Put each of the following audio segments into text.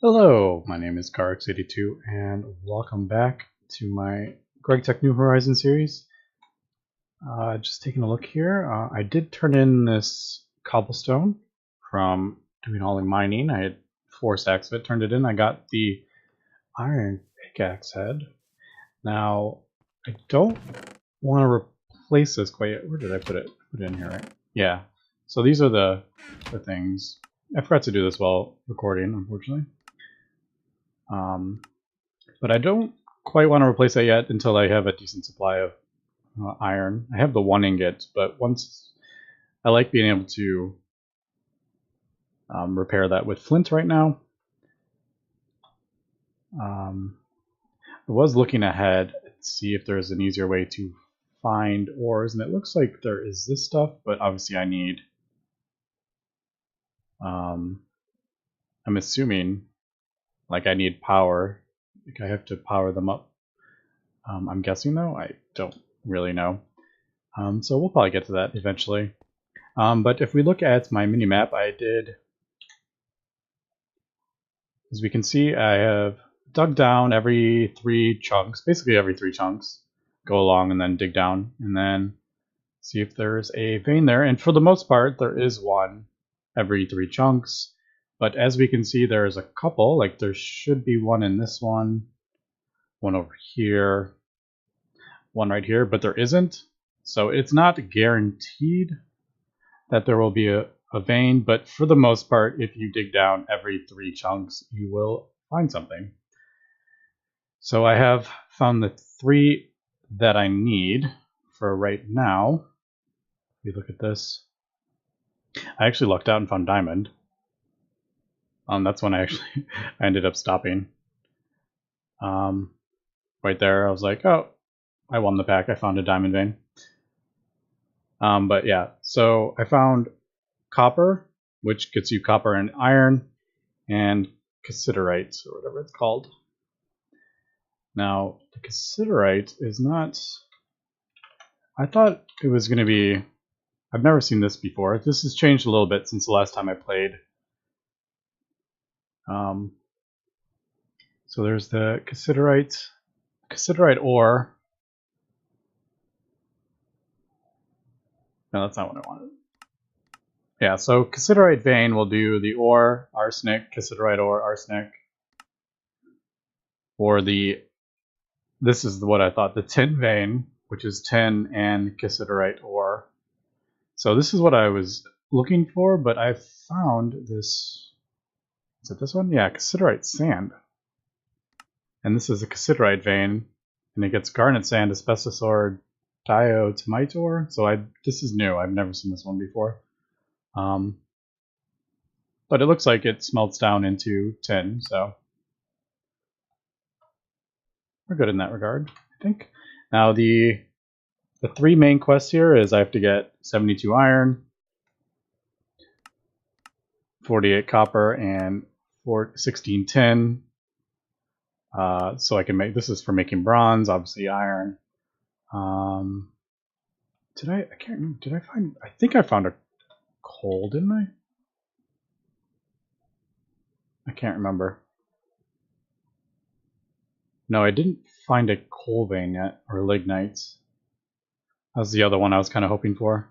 Hello, my name is Garx82 and welcome back to my Gregtech New Horizons series. Just taking a look here, I did turn in this cobblestone from doing all the mining. I had 4 stacks of it, turned it in. I got the iron pickaxe head. Now, I don't want to replace this quite yet. Where did I put it? Put it in here, right? Yeah. So these are the things. I forgot to do this while recording, unfortunately. But I don't quite want to replace that yet until I have a decent supply of iron. I have the 1 ingot, but once I like being able to repair that with flint right now. I was looking ahead to see if there's an easier way to find ores, and it looks like there is this stuff, but obviously I need I'm assuming like I need power. Like I have to power them up. I'm guessing though, I don't really know. So we'll probably get to that eventually. But if we look at my mini-map, I did, as we can see, I have dug down every 3 chunks, basically every 3 chunks, go along and then dig down, and then see if there's a vein there. And for the most part, there is one every 3 chunks. But as we can see, there's a couple, like there should be one in this one over here, one right here, but there isn't. So it's not guaranteed that there will be a vein, but for the most part, if you dig down every 3 chunks, you will find something. So I have found the 3 that I need for right now. If you look at this, I actually lucked out and found diamond. That's when I ended up stopping. Right there, I was like, oh, I won the pack. I found a diamond vein. But yeah, so I found copper, which gets you copper and iron, and cassiterite, or whatever it's called. Now, the cassiterite is not... I thought it was going to be... I've never seen this before. This has changed a little bit since the last time I played. So there's the cassiterite ore. No, that's not what I wanted. Yeah, so cassiterite vein will do the ore, arsenic, cassiterite ore, arsenic. Or this is what I thought, the tin vein, which is tin and cassiterite ore. So this is what I was looking for, but I found this, is it this one? Yeah, cassiterite sand. And this is a cassiterite vein, and it gets garnet sand, asbestos ore, diatomite ore. So this is new, I've never seen this one before. But it looks like it smelts down into tin, so we're good in that regard, I think. Now the 3 main quests here is I have to get 72 iron, 48 copper, and 16 tin. So I can make, this is for making bronze, obviously iron. I can't remember, did I find, I think I found a coal, didn't I? I can't remember. No, I didn't find a coal vein yet, or lignite. That was the other one I was kind of hoping for.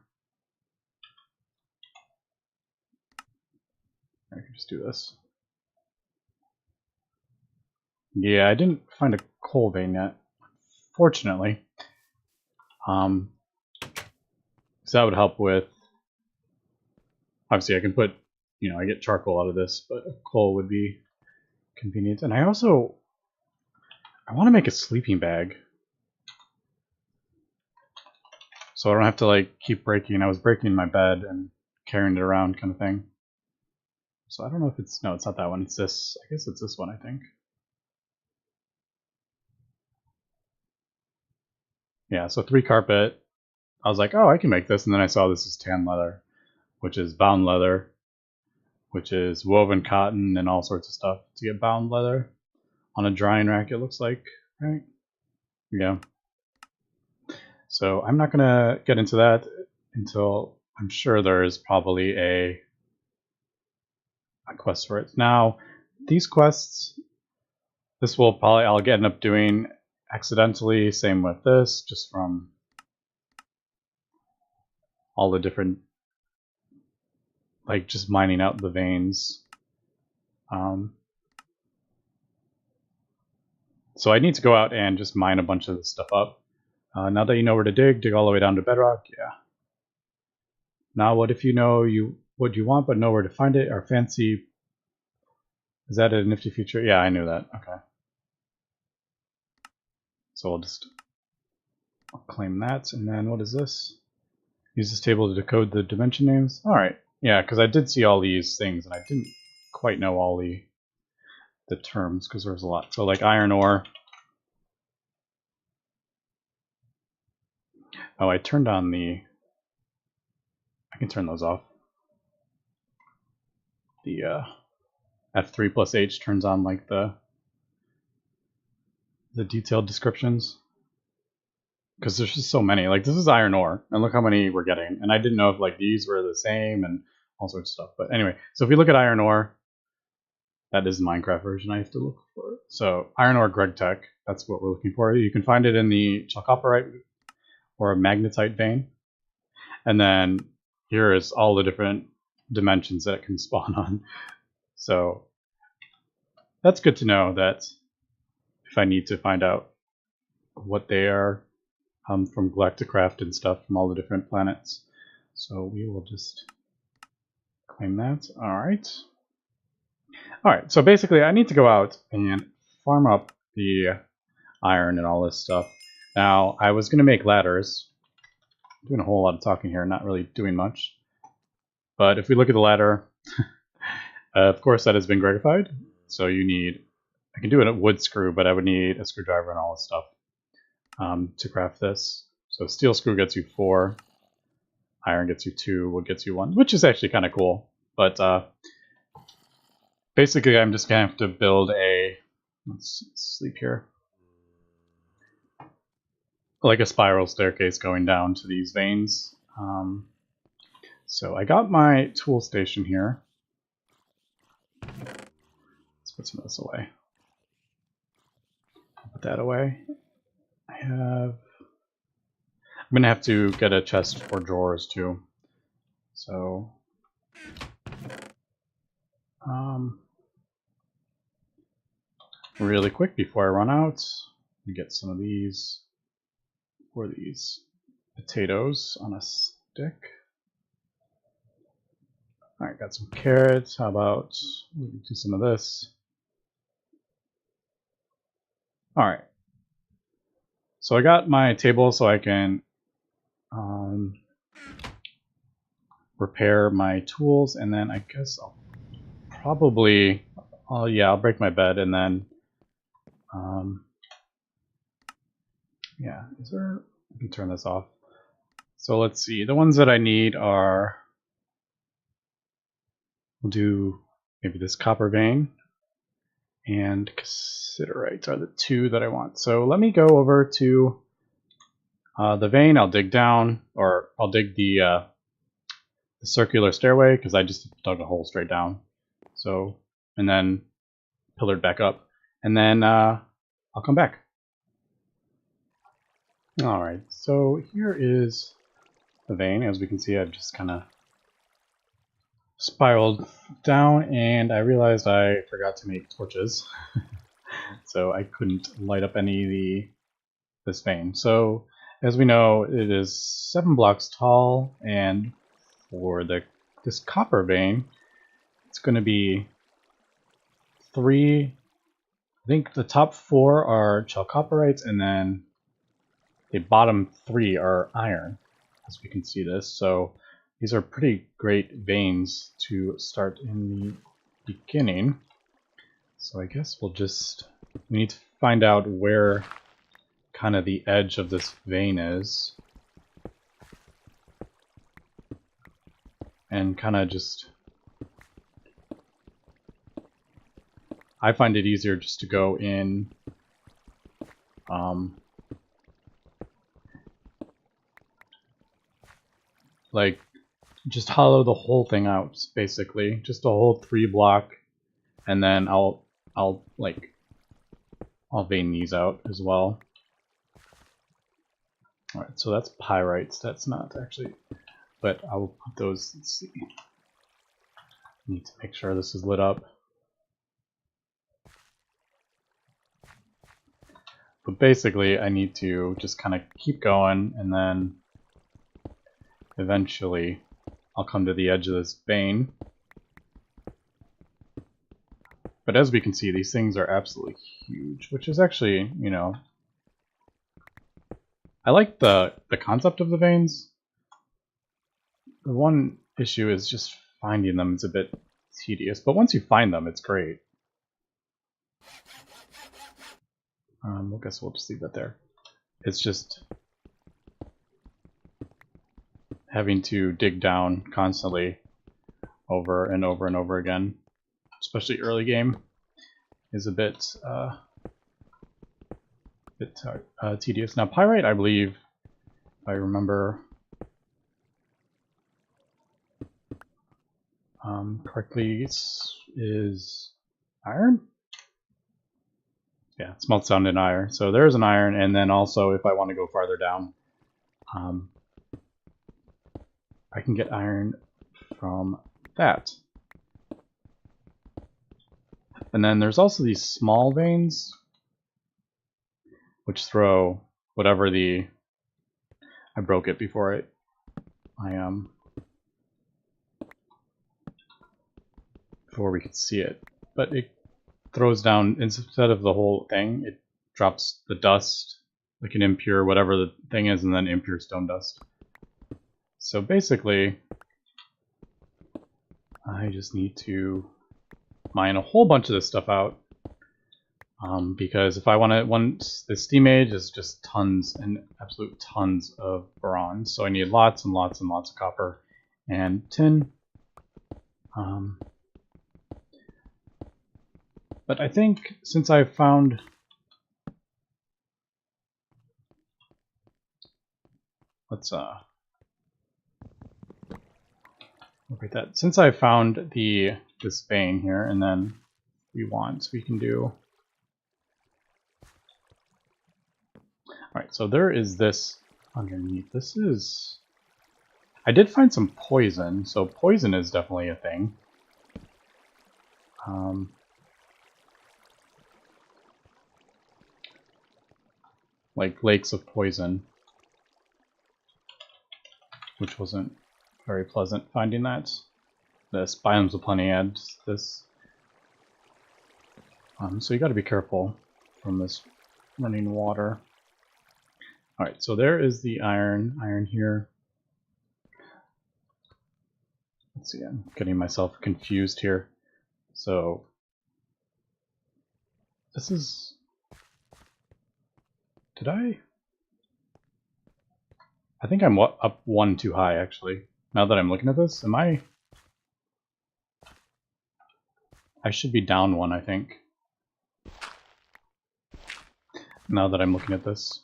I can just do this. Yeah, I didn't find a coal vein yet, fortunately. So that would help with, obviously I can put, I get charcoal out of this, but coal would be convenient. And I want to make a sleeping bag. So I don't have to like keep breaking. I was breaking my bed and carrying it around kind of thing. So I don't know if it's, no, it's not that one. It's this, I guess it's this one, I think. Yeah, so 3 carpet. I was like, oh, I can make this. And then I saw this is tan leather, which is bound leather, which is woven cotton and all sorts of stuff to get bound leather on a drying rack, it looks like, right? Yeah. So I'm not going to get into that until I'm sure there is probably a quest for it. Now, these quests, this will probably I'll end up doing accidentally. Same with this, just from all the different, like just mining out the veins. So I need to go out and just mine a bunch of this stuff up. Now that you know where to dig all the way down to bedrock. Yeah. Now what if you know what you want but know where to find it? Our fancy, is that a nifty feature? Yeah, I knew that. Okay. So I'll claim that, and then what is this? Use this table to decode the dimension names. All right. Yeah, because I did see all these things and I didn't quite know all the terms because there's a lot. So like iron ore. Oh, I turned on the. I can turn those off. The F3 plus H turns on like the detailed descriptions. Because there's just so many. Like this is iron ore, and look how many we're getting. And I didn't know if like these were the same and all sorts of stuff. But anyway, so if we look at iron ore, that is the Minecraft version I have to look for. So iron ore Gregtech, that's what we're looking for. You can find it in the chalcopyrite or a magnetite vein. And then here is all the different dimensions that it can spawn on. So that's good to know that if I need to find out what they are from Galacticraft and stuff from all the different planets. So we will just claim that. Alright. Alright, so basically I need to go out and farm up the iron and all this stuff. Now, I was going to make ladders. I'm doing a whole lot of talking here, not really doing much. But if we look at the ladder, of course that has been gratified. So you need, I can do it a wood screw, but I would need a screwdriver and all this stuff to craft this. So steel screw gets you 4, iron gets you 2, wood gets you 1, which is actually kind of cool. But basically I'm just going to have to build a, let's sleep here, like a spiral staircase going down to these veins. So I got my tool station here. Let's put some of this away. Put that away. I'm gonna have to get a chest for drawers too. So really quick before I run out, get some of these for these potatoes on a stick. Alright, got some carrots. How about we can do some of this? Alright. So I got my table so I can repair my tools, and then I guess I'll probably, I'll break my bed, and then yeah, is there, I can turn this off. So let's see, the ones that I need are, we'll do maybe this copper vein and cassiterite are the 2 that I want. So let me go over to the vein. I'll dig down, or I'll dig the circular stairway because I just dug a hole straight down. So, and then pillared back up, and then I'll come back. Alright, so here is the vein. As we can see, I've just kind of spiraled down, and I realized I forgot to make torches. So I couldn't light up any of this vein. So as we know, it is 7 blocks tall, and for this copper vein, it's going to be 3. I think the top 4 are chalcopyrites, and then the bottom 3 are iron, as we can see this. So these are pretty great veins to start in the beginning. So I guess we need to find out where kind of the edge of this vein is. And kind of just, I find it easier just to go in like just hollow the whole thing out, basically. Just a whole 3 block and then I'll vein these out as well. Alright, so that's pyrites. That's not actually, but I will put those. Let's see. Need to make sure this is lit up. But basically, I need to just kind of keep going, and then eventually I'll come to the edge of this vein. But as we can see, these things are absolutely huge, which is actually, you know, I like the concept of the veins. The one issue is just finding them is a bit tedious, but once you find them, it's great. I guess we'll just leave that there. It's just having to dig down constantly over and over and over again, especially early game, is a bit tedious. Now pyrite, I believe, if I remember correctly, is iron? Yeah, it smelts down in iron. So there's an iron, and then also if I want to go farther down, I can get iron from that. And then there's also these small veins, which throw whatever the... I broke it before before we could see it. But it throws down, instead of the whole thing, it drops the dust, like an impure, whatever the thing is, and then impure stone dust. So basically, I just need to mine a whole bunch of this stuff out. Because if I want to, once the steam age is just tons and absolute tons of bronze, so I need lots and lots and lots of copper and tin. But I think since I've found look at that. Since I found this vein here, and then we can do. Alright, so there is this underneath. This is... I did find some poison, so poison is definitely a thing. Like lakes of poison, which wasn't very pleasant finding that. This biomes of plenty adds this. So you got to be careful from this running water. Alright, so there is the iron here. Let's see, I'm getting myself confused here. So this is... Did I think I'm up one too high, actually. Now that I'm looking at this, am I should be down one, I think. Now that I'm looking at this.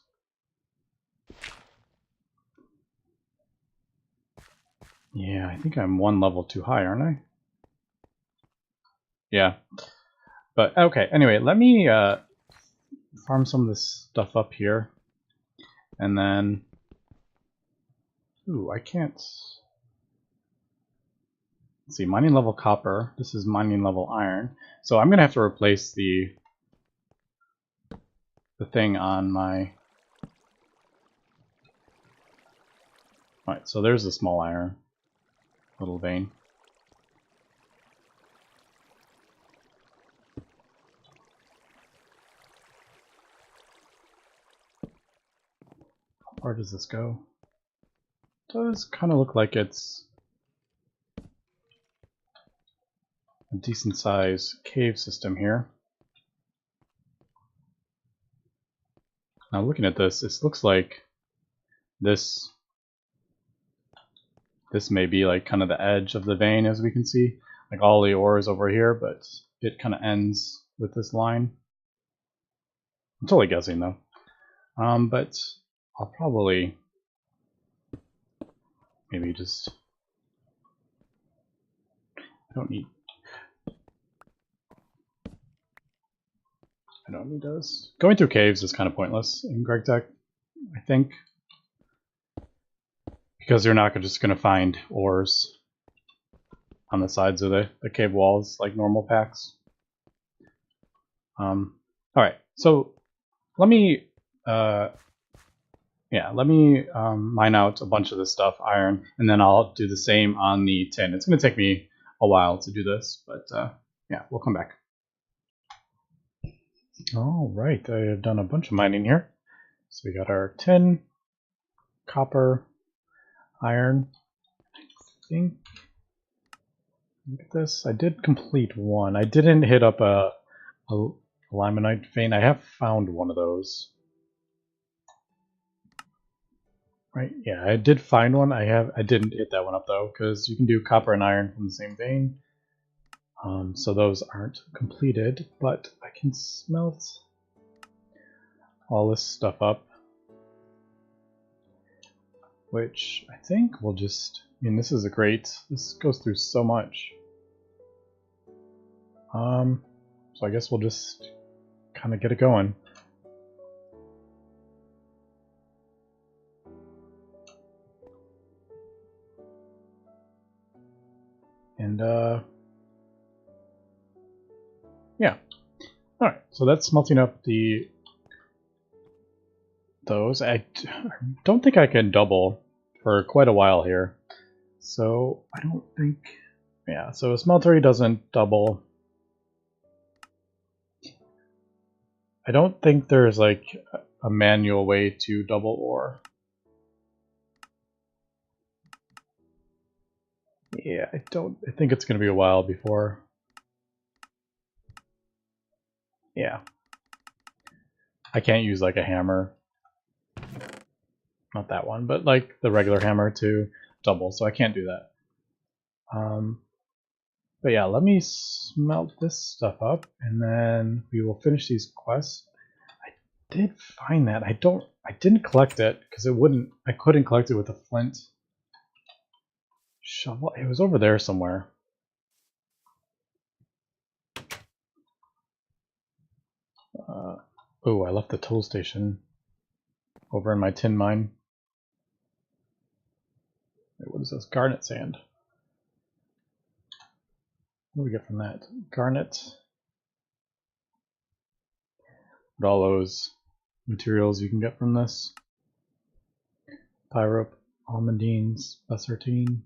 Yeah, I think I'm one level too high, aren't I? Yeah. But, okay, anyway, let me farm some of this stuff up here. And then... Ooh, I can't... Let's see, mining level copper. This is mining level iron. So I'm going to have to replace the thing on my... Alright, so there's a small iron. Little vein. How far does this go? It does kind of look like it's a decent sized cave system here. Now looking at this, it looks like this may be like kind of the edge of the vein, as we can see. Like all the ore is over here, but it kind of ends with this line. I'm totally guessing though. But I'll probably maybe just... I don't need... I don't need those. Going through caves is kind of pointless in Gregtech, I think. Because you're not just going to find ores on the sides of the cave walls like normal packs. Alright, so let me mine out a bunch of this stuff, iron, and then I'll do the same on the tin. It's going to take me a while to do this, but yeah, we'll come back. Alright, I have done a bunch of mining here. So we got our tin, copper, iron. I think, look at this, I did complete one. I didn't hit up a limonite vein. I have found one of those. Right, yeah, I did find one. I didn't hit that one up though, because you can do copper and iron from the same vein. So those aren't completed, but I can smelt all this stuff up, which I think will just, I mean, this is a great, this goes through so much. So I guess we'll just kind of get it going. And yeah. Alright, so that's smelting up those. I don't think I can double for quite a while here. So I don't think, yeah, so a smeltery doesn't double. I don't think there's like a manual way to double ore. Yeah, I think it's gonna be a while before. Yeah. I can't use like a hammer. Not that one, but like the regular hammer to double, so I can't do that. But yeah, let me smelt this stuff up and then we will finish these quests. I did find that. I didn't collect it because I couldn't collect it with a flint shovel. It was over there somewhere. Oh, I left the tool station over in my tin mine. Wait, what is this? Garnet sand. What do we get from that? Garnet. What all those materials you can get from this. Pyrope, almandines, bassertine.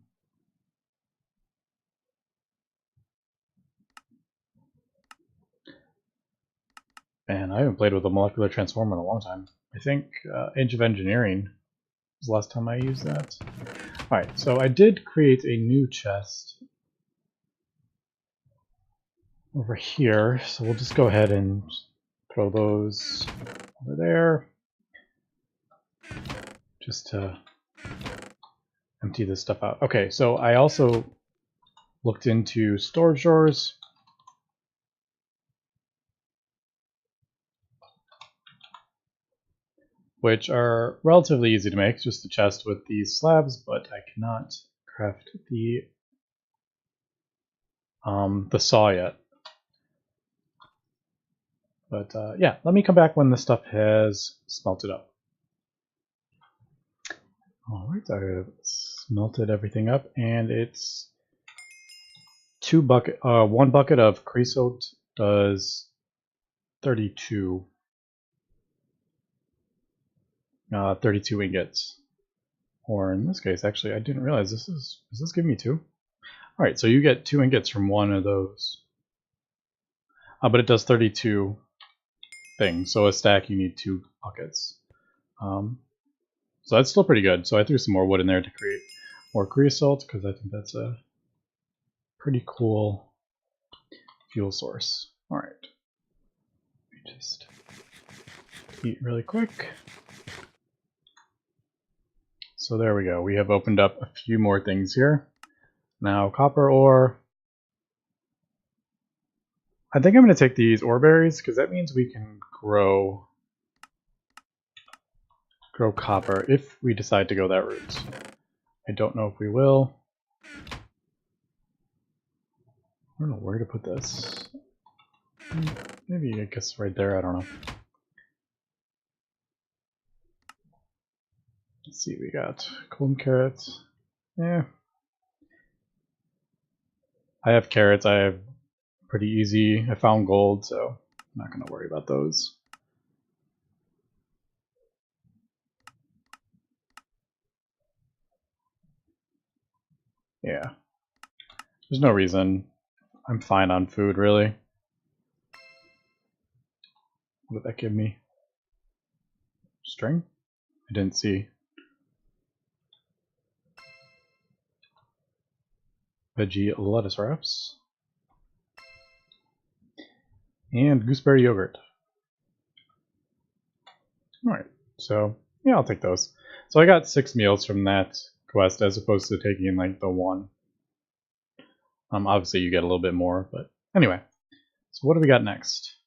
And I haven't played with a molecular transformer in a long time. I think Age of Engineering was the last time I used that. Alright, so I did create a new chest over here, so we'll just go ahead and throw those over there just to empty this stuff out. Okay, so I also looked into storage drawers. Which are relatively easy to make, just a chest with these slabs, but I cannot craft the saw yet. But yeah, let me come back when this stuff has smelted up. Alright, I have smelted everything up, and it's 1 bucket of creosote does 32 ingots. Or in this case, actually, I didn't realize is this giving me 2? Alright, so you get 2 ingots from one of those. But it does 32 things, so a stack you need 2 buckets. So that's still pretty good. So I threw some more wood in there to create more creosote, because I think that's a pretty cool fuel source. Alright. Let me just eat really quick. So there we go. We have opened up a few more things here. Now copper ore. I think I'm going to take these ore berries because that means we can grow copper if we decide to go that route. I don't know if we will. I don't know where to put this. Maybe, I guess right there, I don't know. Let's see, we got golden carrots. Yeah. I have carrots, I have pretty easy. I found gold, so I'm not going to worry about those. Yeah. There's no reason. I'm fine on food, really. What did that give me? String? I didn't see. Veggie lettuce wraps. And gooseberry yogurt. Alright, so yeah, I'll take those. So I got 6 meals from that quest as opposed to taking like the one. Obviously you get a little bit more, but anyway. So what do we got next?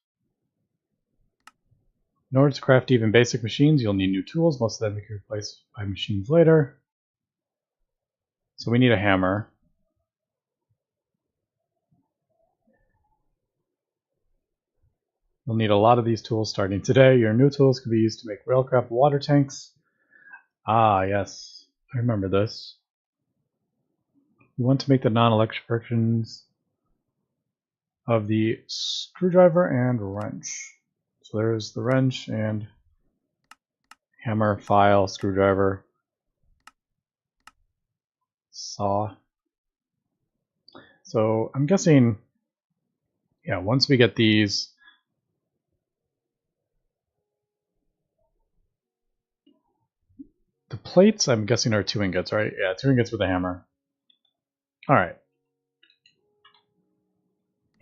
In order to craft even basic machines, you'll need new tools. Most of them can be replaced by machines later. So we need a hammer. You'll need a lot of these tools starting today. Your new tools can be used to make railcraft water tanks. Ah, yes. I remember this. You want to make the non-electric versions of the screwdriver and wrench. So there's the wrench and hammer, file, screwdriver, saw. So I'm guessing, yeah, once we get these, the plates I'm guessing are 2 ingots, right? Yeah, 2 ingots with a hammer. Alright.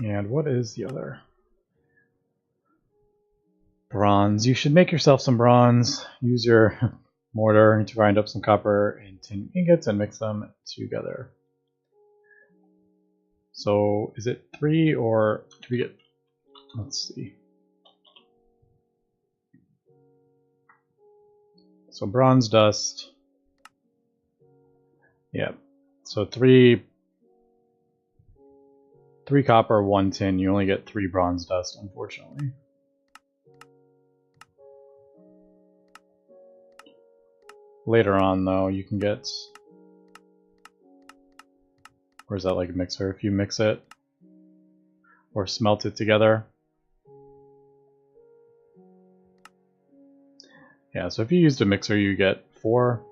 And what is the other? Bronze. You should make yourself some bronze. Use your mortar to grind up some copper and tin ingots and mix them together. So is it 3 or do we get, let's see. So bronze dust. Yeah. So 3 copper, 1 tin. You only get 3 bronze dust, unfortunately. Later on, though, you can get... Where's that like mixer? If you mix it or smelt it together. Yeah, so if you used a mixer, you get 4.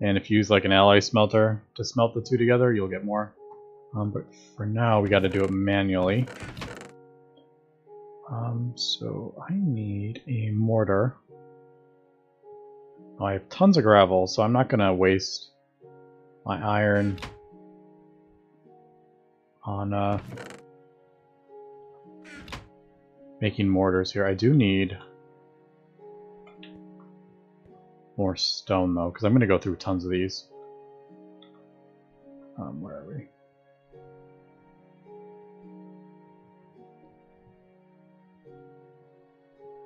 And if you use like an alloy smelter to smelt the 2 together, you'll get more. But for now, we got to do it manually. So I need a mortar. Oh, I have tons of gravel, so I'm not going to waste my iron on making mortars here. I do need more stone, though, because I'm going to go through tons of these. Where are we?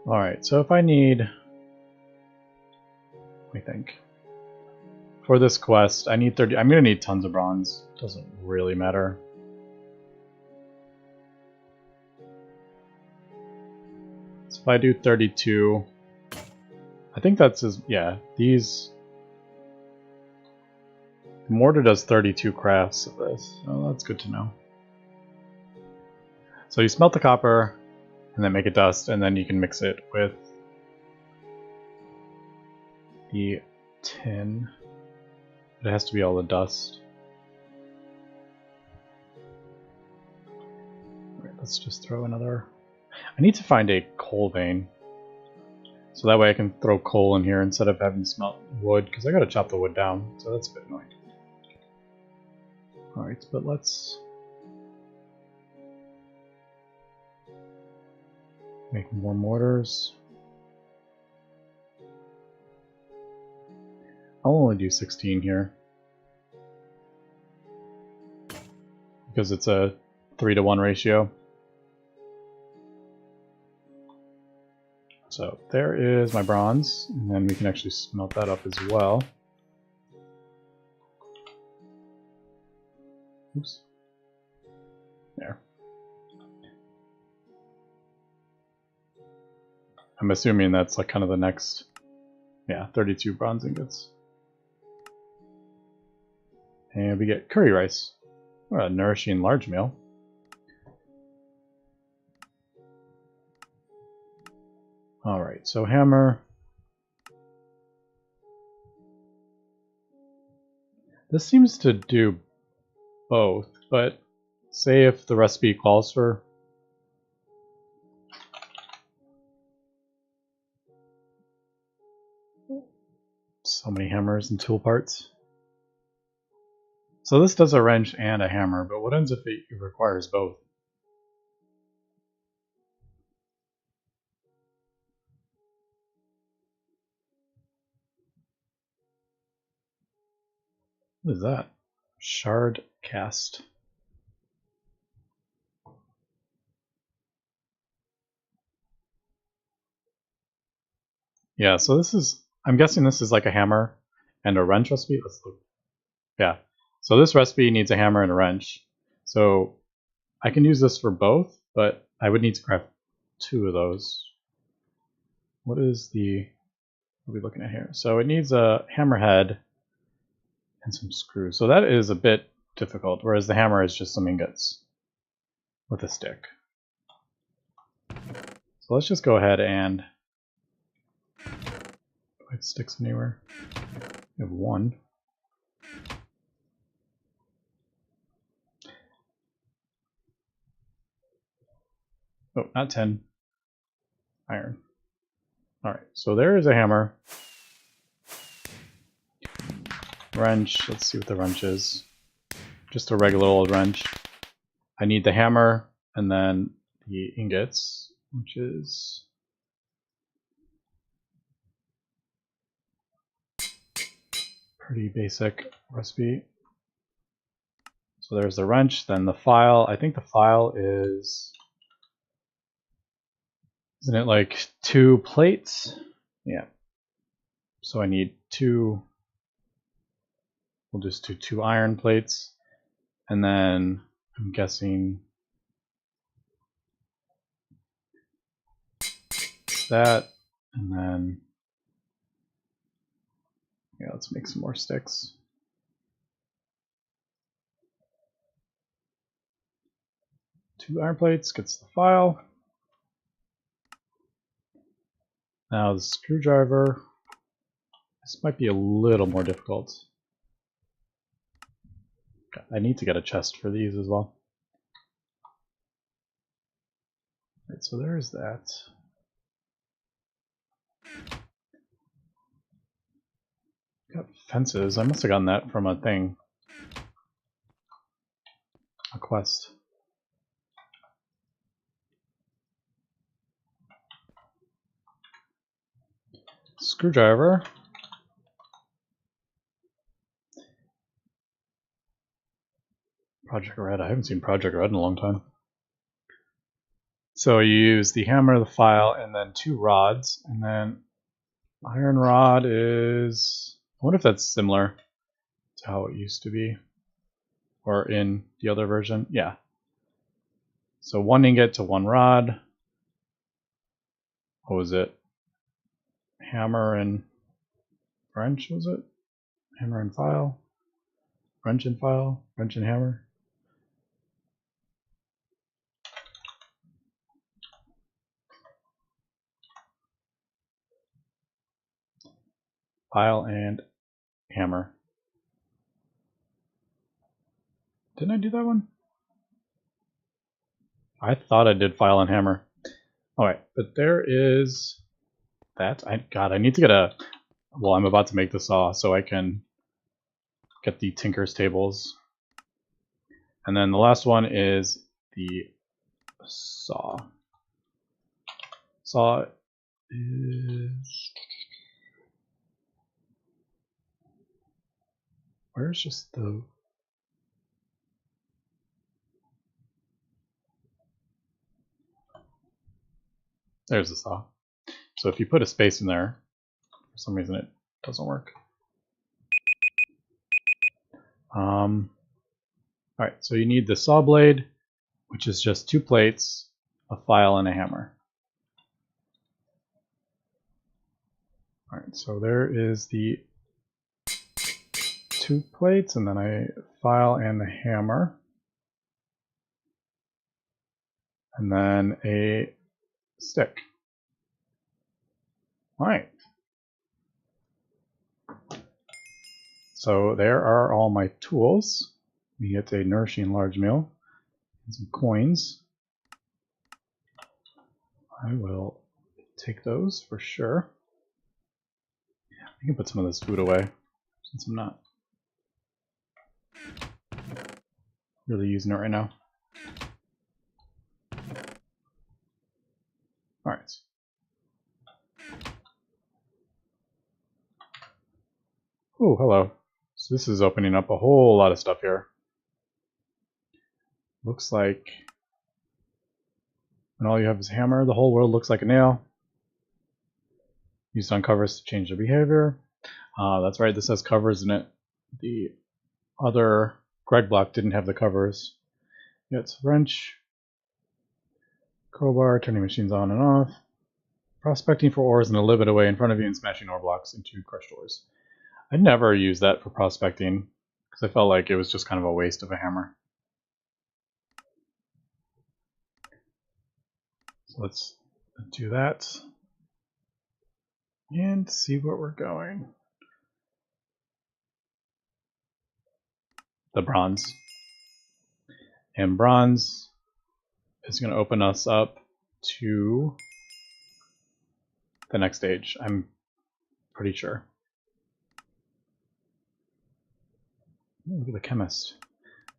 Alright, so if I need... Let me think. For this quest, I need 30... I'm going to need tons of bronze. Doesn't really matter. So if I do 32... I think that's as... Yeah, these... The mortar does 32 crafts of this. Oh, that's good to know. So you smelt the copper, and then make it dust, and then you can mix it with the tin. It has to be all the dust. Alright, let's just throw another... I need to find a coal vein. So that way I can throw coal in here instead of having to smelt wood, because I gotta chop the wood down, so that's a bit annoying. Alright, but let's make more mortars. I'll only do 16 here, because it's a 3-to-1 ratio. So there is my bronze, and then we can actually smelt that up as well. Oops. There. I'm assuming that's like kind of the next, yeah, 32 bronze ingots. And we get curry rice, or a nourishing large meal. Alright, so hammer. This seems to do both, but say if the recipe calls for so many hammers and tool parts. So this does a wrench and a hammer, but what ends if it requires both? What is that? Shard cast. Yeah, so this is, I'm guessing this is like a hammer and a wrench recipe. Let's look. Yeah, so this recipe needs a hammer and a wrench. So I can use this for both, but I would need to craft 2 of those. What is the, what are we looking at here? So it needs a hammerhead and some screws. So that is a bit difficult, whereas the hammer is just some ingots with a stick. So let's just go ahead and, do I have sticks anywhere? I have 1. Oh, not 10. Iron. Alright, so there is a hammer. Wrench, let's see what the wrench is. Just a regular old wrench. I need the hammer and then the ingots, which is pretty basic recipe. So there's the wrench, then the file. I think the file is, isn't it like 2 plates? Yeah. So I need 2, we'll just do 2 iron plates. And then I'm guessing that, and then, yeah, let's make some more sticks. Two iron plates gets the file. Now the screwdriver. This might be a little more difficult. I need to get a chest for these as well. Right, so there's that. Got fences. I must have gotten that from a thing. A quest. Screwdriver. Project Red. I haven't seen Project Red in a long time. So you use the hammer, the file, and then 2 rods. And then iron rod is... I wonder if that's similar to how it used to be. Or in the other version. Yeah. So 1 ingot to 1 rod. What was it? Hammer and wrench, was it? Hammer and file. Wrench and file. Wrench and hammer. File and hammer. Didn't I do that one? I thought I did file and hammer. Alright, but there is that. God, I need to get a... Well, I'm about to make the saw so I can get the tinker's tables. And then the last one is the saw. Saw is... Where's just the... There's the saw. So if you put a space in there, for some reason it doesn't work. Alright, so you need the saw blade, which is just 2 plates, a file, and a hammer. Alright, so there is the 2 plates, and then a file and the hammer. And then a stick. Alright. So there are all my tools. We get a nourishing large meal and some coins. I will take those for sure. I can put some of this food away since I'm not really using it right now. Alright. Oh, hello. So this is opening up a whole lot of stuff here. Looks like when all you have is a hammer, the whole world looks like a nail. Used on covers to change their behavior. That's right, this has covers in it. The other Greg block didn't have the covers. It's wrench, crowbar, turning machines on and off, prospecting for ores in a little bit away in front of you and smashing ore blocks into crushed ores. I never used that for prospecting because I felt like it was just kind of a waste of a hammer. So let's do that and see where we're going. The bronze. And bronze is going to open us up to the next stage, I'm pretty sure. Ooh, look at the chemist.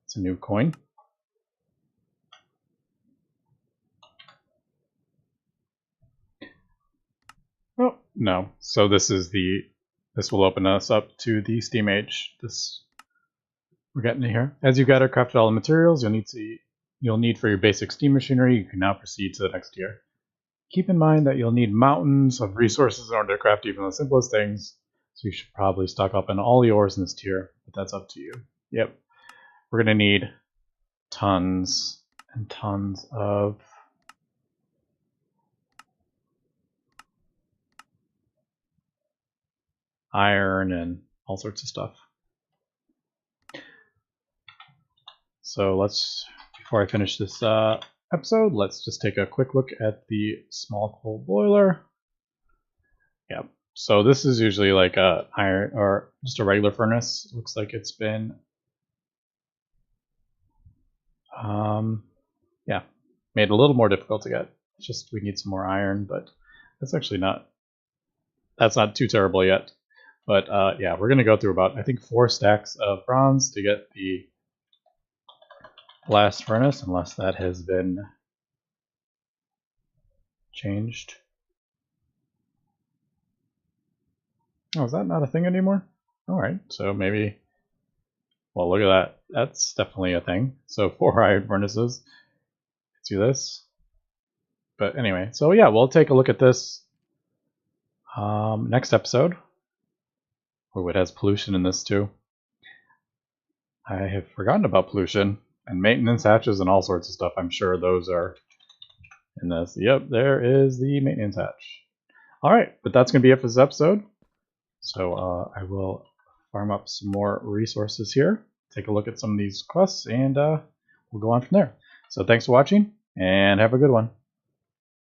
It's a new coin. Oh, no. So this will open us up to the steam age. We're getting to here. As you gather crafted all the materials you'll need for your basic steam machinery, you can now proceed to the next tier. Keep in mind that you'll need mountains of resources in order to craft even the simplest things, so you should probably stock up on all the ores in this tier, but that's up to you. Yep. We're going to need tons and tons of iron and all sorts of stuff. So before I finish this episode, let's just take a quick look at the small coal boiler. Yep. So this is usually like a iron or just a regular furnace. It looks like it's been made a little more difficult to get. It's just we need some more iron, but that's not too terrible yet. But yeah, we're gonna go through about, I think, 4 stacks of bronze to get the blast furnace, unless that has been changed. Oh, is that not a thing anymore? Alright, so maybe, well, look at that. That's definitely a thing. So 4 iron furnaces. Let's do this. But anyway, so yeah, we'll take a look at this next episode. Oh, it has pollution in this too. I have forgotten about pollution and maintenance hatches and all sorts of stuff. I'm sure those are in this. Yep, there is the maintenance hatch. Alright, but that's going to be it for this episode. So I will farm up some more resources here, take a look at some of these quests, and we'll go on from there. So thanks for watching, and have a good one.